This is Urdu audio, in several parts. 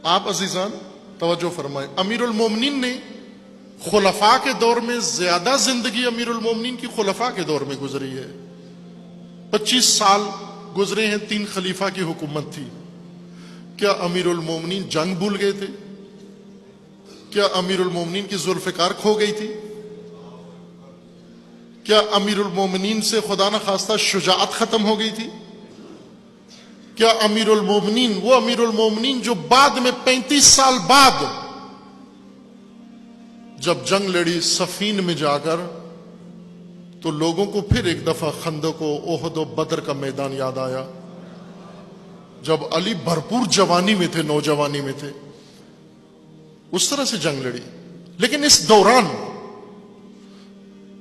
آپ عزیزان توجہ فرمائیں، امیر المومنین نے خلفاء کے دور میں زیادہ زندگی امیر المومنین کی خلفاء کے دور میں گزری ہے۔ 25 سال گزرے ہیں، 3 خلیفہ کی حکومت تھی۔ کیا امیر المومنین جنگ بھول گئے تھے؟ کیا امیر المومنین کی ذوالفقار کھو گئی تھی؟ کیا امیر المومنین سے خدا نہ خواستہ شجاعت ختم ہو گئی تھی؟ کیا امیر المومنین، وہ امیر المومنین جو بعد میں 35 سال بعد جب جنگ لڑی صفین میں جا کر، تو لوگوں کو پھر ایک دفعہ خندق و احد و بدر کا میدان یاد آیا، جب علی بھرپور جوانی میں تھے، نوجوانی میں تھے، اس طرح سے جنگ لڑی۔ لیکن اس دوران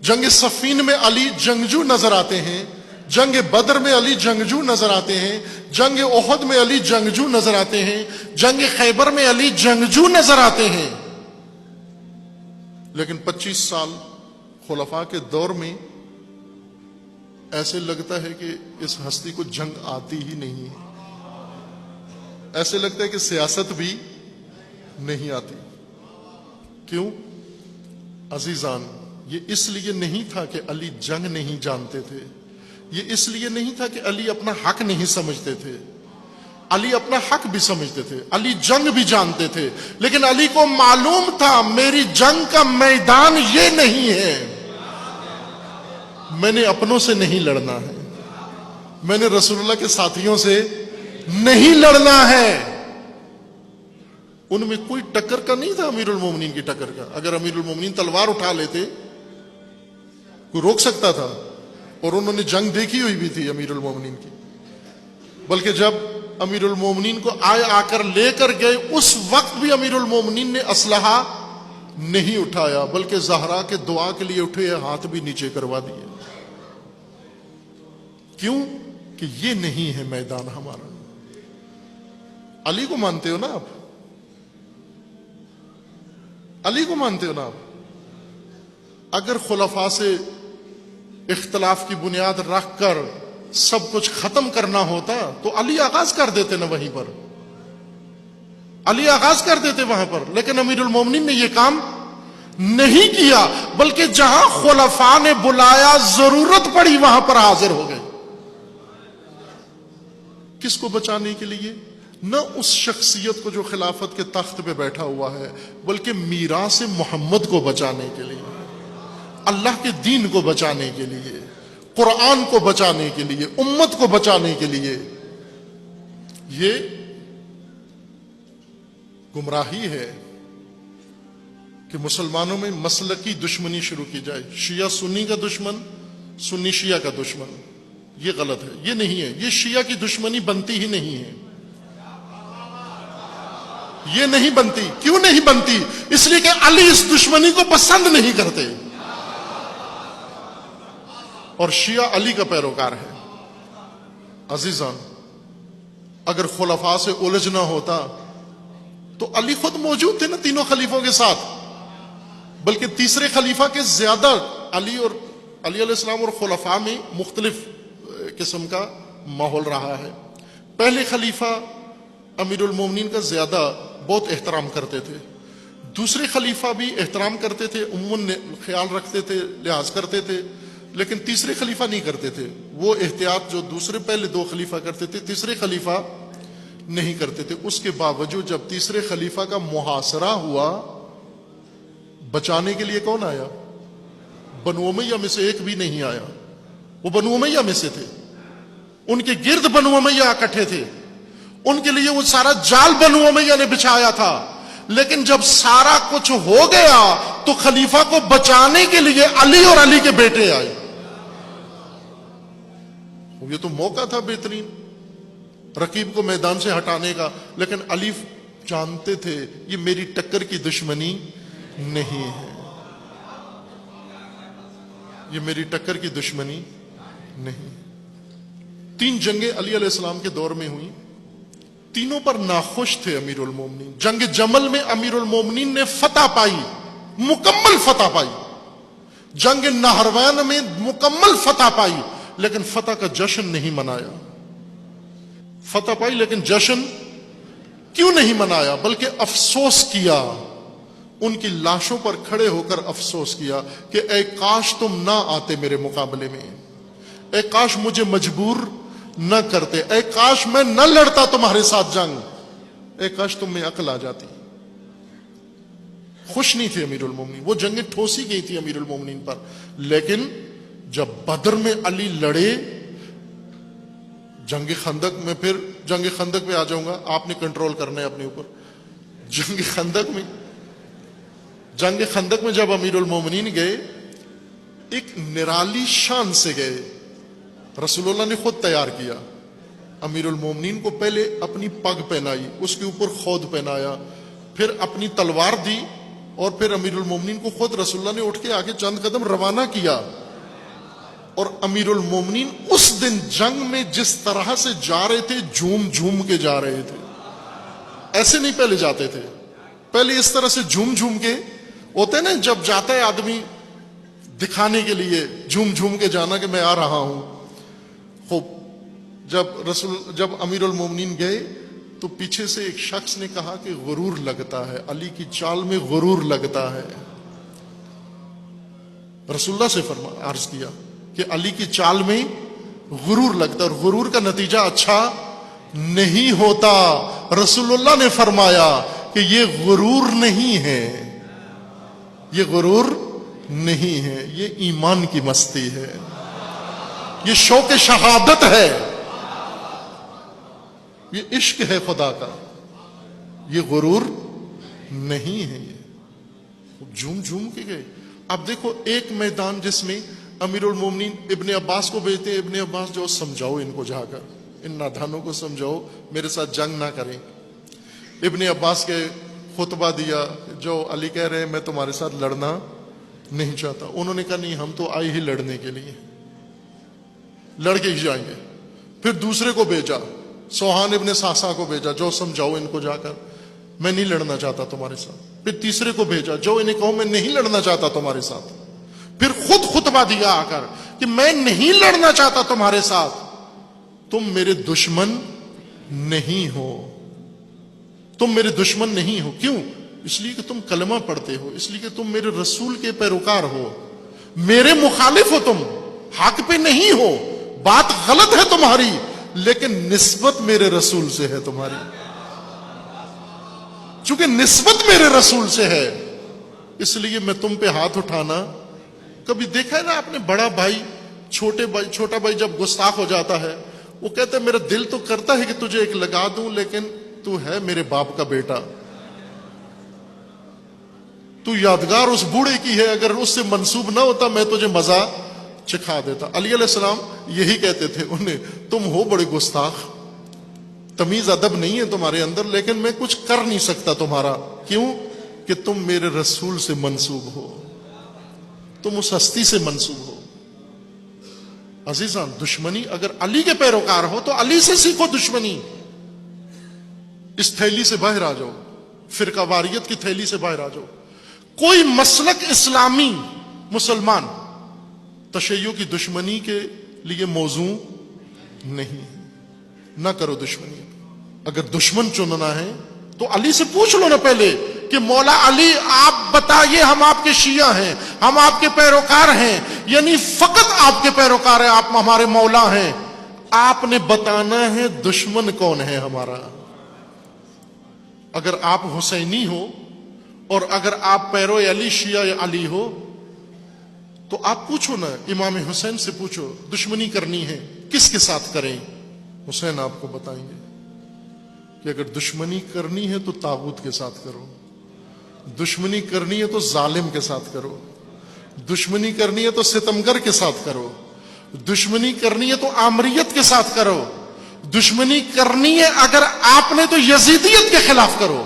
جنگ صفین میں علی جنگجو نظر آتے ہیں، جنگ بدر میں علی جنگجو نظر آتے ہیں، جنگ احد میں علی جنگجو نظر آتے ہیں، جنگ خیبر میں علی جنگجو نظر آتے ہیں۔ لیکن 25 سال خلفاء کے دور میں ایسے لگتا ہے کہ اس ہستی کو جنگ آتی ہی نہیں ہے، ایسے لگتا ہے کہ سیاست بھی نہیں آتی۔ کیوں عزیزان؟ یہ اس لیے نہیں تھا کہ علی جنگ نہیں جانتے تھے، یہ اس لیے نہیں تھا کہ علی اپنا حق نہیں سمجھتے تھے، علی اپنا حق بھی سمجھتے تھے، علی جنگ بھی جانتے تھے، لیکن علی کو معلوم تھا میری جنگ کا میدان یہ نہیں ہے، میں نے اپنوں سے نہیں لڑنا ہے، میں نے رسول اللہ کے ساتھیوں سے نہیں لڑنا ہے۔ ان میں کوئی ٹکر کا نہیں تھا امیر المومنین کی ٹکر کا۔ اگر امیر المومنین تلوار اٹھا لیتے کوئی روک سکتا تھا، اور انہوں نے جنگ دیکھی ہوئی بھی تھی امیر المومنین کی۔ بلکہ جب امیر المومنین کو آ کر لے کر گئے، اس وقت بھی امیر المومنین نے اسلحہ نہیں اٹھایا، بلکہ زہرا کے دعا کے لیے اٹھے، ہاتھ بھی نیچے کروا دیے۔ کیوں؟ کہ یہ نہیں ہے میدان ہمارا۔ علی کو مانتے ہو نا آپ؟ علی کو مانتے ہو نا آپ؟ اگر خلفاء سے اختلاف کی بنیاد رکھ کر سب کچھ ختم کرنا ہوتا تو علی آغاز کر دیتے نا، وہیں پر علی آغاز کر دیتے وہاں پر۔ لیکن امیر المومنین نے یہ کام نہیں کیا، بلکہ جہاں خلفاء نے بلایا، ضرورت پڑی، وہاں پر حاضر ہو گئے۔ کس کو بچانے کے لیے؟ نہ اس شخصیت کو جو خلافت کے تخت پہ بیٹھا ہوا ہے، بلکہ میراث محمد کو بچانے کے لیے، اللہ کے دین کو بچانے کے لیے، قرآن کو بچانے کے لیے، امت کو بچانے کے لیے۔ یہ گمراہی ہے کہ مسلمانوں میں مسلکی دشمنی شروع کی جائے، شیعہ سنی کا دشمن، سنی شیعہ کا دشمن۔ یہ غلط ہے، یہ نہیں ہے، یہ شیعہ کی دشمنی بنتی ہی نہیں ہے، یہ نہیں بنتی۔ کیوں نہیں بنتی؟ اس لیے کہ علی اس دشمنی کو پسند نہیں کرتے، اور شیعہ علی کا پیروکار ہے۔ عزیزان، اگر خلفاء سے الجھنا ہوتا تو علی خود موجود تھے نا تینوں خلیفوں کے ساتھ، بلکہ تیسرے خلیفہ کے زیادہ علی علیہ السلام اور خلفاء میں مختلف قسم کا ماحول رہا ہے۔ پہلے خلیفہ امیر المومنین کا زیادہ بہت احترام کرتے تھے، دوسرے خلیفہ بھی احترام کرتے تھے، عموماً خیال رکھتے تھے، لحاظ کرتے تھے، لیکن تیسرے خلیفہ نہیں کرتے تھے۔ وہ احتیاط جو دوسرے پہلے 2 خلیفہ کرتے تھے، تیسرے خلیفہ نہیں کرتے تھے۔ اس کے باوجود جب تیسرے خلیفہ کا محاصرہ ہوا، بچانے کے لیے کون آیا؟ بنو امیہ میں سے ایک بھی نہیں آیا، وہ بنو امیہ میں سے تھے، ان کے گرد بنو امیہ اکٹھے تھے، ان کے لیے وہ سارا جال بنو امیہ نے بچھایا تھا۔ لیکن جب سارا کچھ ہو گیا تو خلیفہ کو بچانے کے لیے علی اور علی کے بیٹے آئے۔ یہ تو موقع تھا بہترین رقیب کو میدان سے ہٹانے کا، لیکن علی جانتے تھے یہ میری ٹکر کی دشمنی نہیں ہے، یہ میری ٹکر کی دشمنی نہیں۔ 3 جنگیں علی علیہ السلام کے دور میں ہوئیں، تینوں پر ناخوش تھے امیر المومنین۔ جنگ جمل میں امیر المومنین نے فتح پائی، مکمل فتح پائی۔ جنگ نہروان میں مکمل فتح پائی، لیکن فتح کا جشن نہیں منایا۔ فتح پائی لیکن جشن کیوں نہیں منایا بلکہ افسوس کیا، ان کی لاشوں پر کھڑے ہو کر افسوس کیا کہ اے کاش تم نہ آتے میرے مقابلے میں، اے کاش مجھے مجبور نہ کرتے، اے کاش میں نہ لڑتا تمہارے ساتھ جنگ، اے کاش تم میں عقل آ جاتی۔ خوش نہیں تھے امیر المومنین، وہ جنگیں ٹھوسی گئی تھی امیر المومنین پر، لیکن جب بدر میں علی لڑے، جنگ خندق میں، پھر جنگ خندق پہ آ جاؤں گا، آپ نے کنٹرول کرنا ہے اپنے اوپر۔ جنگ خندق میں جب امیر المومنین گئے، ایک نرالی شان سے گئے، رسول اللہ نے خود تیار کیا۔ امیر المومنین کو پہلے اپنی پگ پہنائی، اس کے اوپر خود پہنایا، پھر اپنی تلوار دی، اور پھر امیر المومنین کو خود رسول اللہ نے اٹھ کے آگے چند قدم روانہ کیا۔ اور امیر المومنین اس دن جنگ میں جس طرح سے جا رہے تھے، جھوم جھوم کے جا رہے تھے، ایسے نہیں پہلے جاتے تھے، پہلے اس طرح سے جھوم جھوم کے ہوتے ہیں نا، جب جاتا ہے آدمی دکھانے کے لیے جھوم جھوم کے جانا کہ میں آ رہا ہوں۔ خوب جب امیر المومنین گئے تو پیچھے سے ایک شخص نے کہا کہ غرور لگتا ہے، علی کی چال میں غرور لگتا ہے۔ رسول اللہ سے عرض کیا کہ علی کی چال میں غرور لگتا ہے، اور غرور کا نتیجہ اچھا نہیں ہوتا۔ رسول اللہ نے فرمایا کہ یہ غرور نہیں ہے، یہ غرور نہیں ہے، یہ ایمان کی مستی ہے، یہ شوق شہادت ہے، یہ عشق ہے خدا کا، یہ غرور نہیں ہے۔ یہ جھوم جھوم کے گئے۔ اب دیکھو ایک میدان جس میں امیر المومنین ابن عباس کو بھیجتے، ابن عباس جو سمجھاؤ ان کو، جا کر ان نادانوں کو سمجھاؤ میرے ساتھ جنگ نہ کریں۔ ابن عباس کے خطبہ دیا، جو علی کہہ رہے ہیں میں تمہارے ساتھ لڑنا نہیں چاہتا، انہوں نے کہا نہیں ہم تو آئے ہی لڑنے کے لیے، لڑ کے ہی جائیں گے۔ پھر دوسرے کو بھیجا، سوہان ابن ساسا کو بھیجا، جو سمجھاؤ ان کو جا کر میں نہیں لڑنا چاہتا تمہارے ساتھ۔ پھر تیسرے کو بھیجا، جو انہیں کہو میں نہیں لڑنا چاہتا تمہارے ساتھ۔ پھر خود خطبہ دیا آ کر کہ میں نہیں لڑنا چاہتا تمہارے ساتھ، تم میرے دشمن نہیں ہو، تم میرے دشمن نہیں ہو۔ کیوں؟ اس لیے کہ تم کلمہ پڑھتے ہو، اس لیے کہ تم میرے رسول کے پیروکار ہو، میرے مخالف ہو، تم حق پہ نہیں ہو، بات غلط ہے تمہاری، لیکن نسبت میرے رسول سے ہے تمہاری، چونکہ نسبت میرے رسول سے ہے، اس لیے میں تم پہ ہاتھ اٹھانا۔ کبھی دیکھا ہے نا آپ نے، بڑا بھائی چھوٹا بھائی جب گستاخ ہو جاتا ہے، وہ کہتا ہے میرا دل تو کرتا ہے کہ تجھے ایک لگا دوں، لیکن تو ہے میرے باپ کا بیٹا، تو یادگار اس بوڑھے کی ہے، اگر اس سے منسوب نہ ہوتا میں تجھے مزہ چکھا دیتا۔ علی علیہ السلام یہی کہتے تھے انہیں، تم ہو بڑے گستاخ، تمیز ادب نہیں ہے تمہارے اندر، لیکن میں کچھ کر نہیں سکتا تمہارا۔ کیوں؟ کہ تم میرے رسول سے منسوب ہو، تم اس ہستی سے منسوب ہو۔ عزیزان، دشمنی اگر علی کے پیروکار ہو تو علی سے سیکھو دشمنی۔ اس تھیلی سے باہر آ جاؤ، فرقہ واریت کی تھیلی سے باہر آ جاؤ۔ کوئی مسلک اسلامی مسلمان تشیع کی دشمنی کے لیے موضوع نہیں، نہ کرو دشمنی۔ اگر دشمن چننا ہے تو علی سے پوچھ لو نا پہلے کہ مولا علی آپ بتائیے، ہم آپ کے شیعہ ہیں، ہم آپ کے پیروکار ہیں، یعنی فقط آپ کے پیروکار ہیں، آپ ہمارے مولا ہیں، آپ نے بتانا ہے دشمن کون ہے ہمارا۔ اگر آپ حسینی ہو اور اگر آپ پیرو علی شیعہ علی ہو تو آپ پوچھو نا، امام حسین سے پوچھو دشمنی کرنی ہے کس کے ساتھ کریں، حسین آپ کو بتائیں گے کہ اگر دشمنی کرنی ہے تو طاغوت کے ساتھ کرو، دشمنی کرنی ہے تو ظالم کے ساتھ کرو، دشمنی کرنی ہے تو ستمگر کے ساتھ کرو، دشمنی کرنی ہے تو آمریت کے ساتھ کرو، دشمنی کرنی ہے اگر آپ نے تو یزیدیت کے خلاف کرو۔